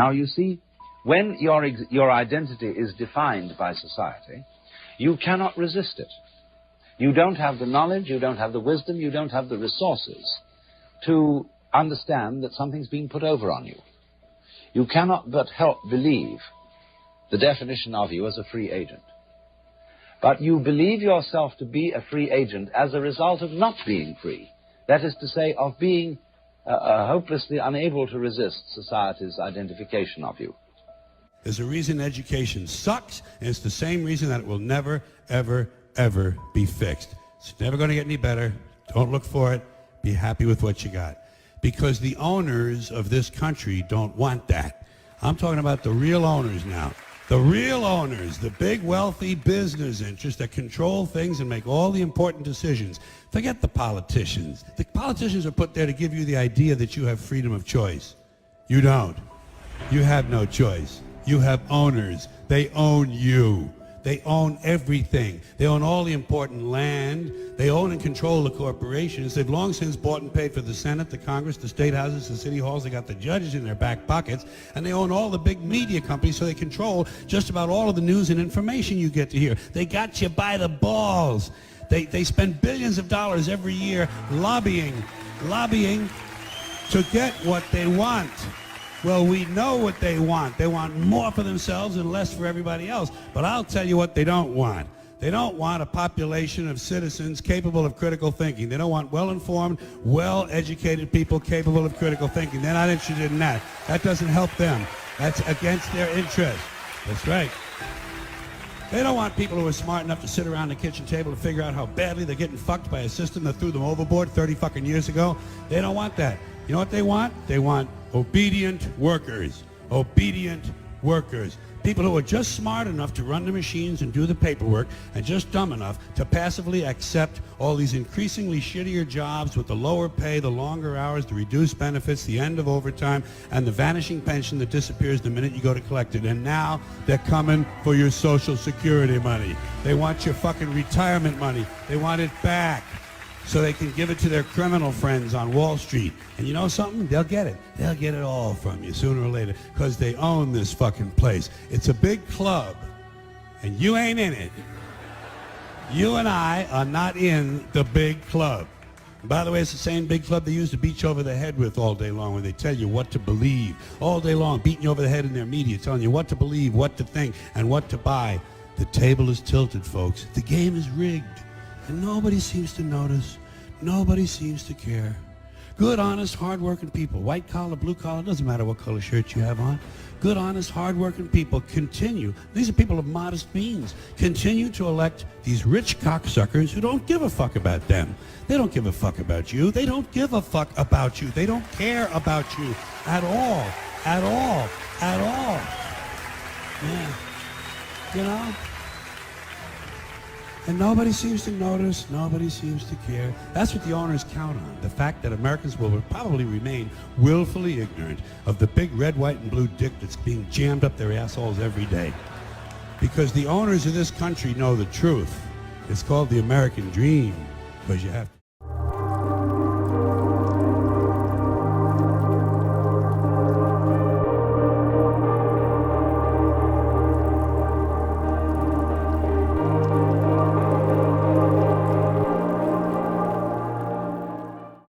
Now, you see, when your identity is defined by society, you cannot resist it. You don't have the knowledge, you don't have the wisdom, you don't have the resources to understand that something's being put over on you. You cannot but help believe the definition of you as a free agent. But you believe yourself to be a free agent as a result of not being free. That is to say, of being hopelessly unable to resist society's identification of you. There's a reason education sucks, and it's the same reason that it will never, ever, ever be fixed. It's never going to get any better. Don't look for it. Be happy with what you got. Because the owners of this country don't want that. I'm talking about the real owners now. The real owners, the big wealthy business interests that control things and make all the important decisions. Forget the politicians. The politicians are put there to give you the idea that you have freedom of choice. You don't. You have no choice. You have owners. They own you. They own everything. They own all the important land. They own and control the corporations. They've long since bought and paid for the Senate, the Congress, the state houses, the city halls. They got the judges in their back pockets. And they own all the big media companies, so they control just about all of the news and information you get to hear. They got you by the balls. They spend billions of dollars every year lobbying to get what they want. Well, we know what they want. They want more for themselves and less for everybody else. But I'll tell you what they don't want. They don't want a population of citizens capable of critical thinking. They don't want well-informed, well-educated people capable of critical thinking. They're not interested in that. That doesn't help them. That's against their interest. That's right. They don't want people who are smart enough to sit around the kitchen table to figure out how badly they're getting fucked by a system that threw them overboard 30 fucking years ago. They don't want that. You know what they want? They want obedient workers. Obedient workers. People who are just smart enough to run the machines and do the paperwork and just dumb enough to passively accept all these increasingly shittier jobs with the lower pay, the longer hours, the reduced benefits, the end of overtime, and the vanishing pension that disappears the minute you go to collect it. And now they're coming for your Social Security money. They want your fucking retirement money. They want it back, so they can give it to their criminal friends on Wall Street. And you know something? They'll get it. They'll get it all from you sooner or later, because they own this fucking place. It's a big club, and you ain't in it. You and I are not in the big club. And by the way, it's the same big club they used to beat you over the head with all day long when they tell you what to believe. All day long, beating you over the head in their media, telling you what to believe, what to think, and what to buy. The table is tilted, folks. The game is rigged. And nobody seems to notice. Nobody seems to care. Good, honest, hard-working people, white collar, blue collar, doesn't matter what color shirt you have on. Good, honest, hard-working people continue. These are people of modest means. Continue to elect these rich cocksuckers who don't give a fuck about them. They don't give a fuck about you. They don't give a fuck about you. They don't care about you at all. At all. At all. Yeah. You know? And nobody seems to notice, nobody seems to care. That's what the owners count on, the fact that Americans will probably remain willfully ignorant of the big red, white, and blue dick that's being jammed up their assholes every day. Because the owners of this country know the truth. It's called the American dream, because you have to.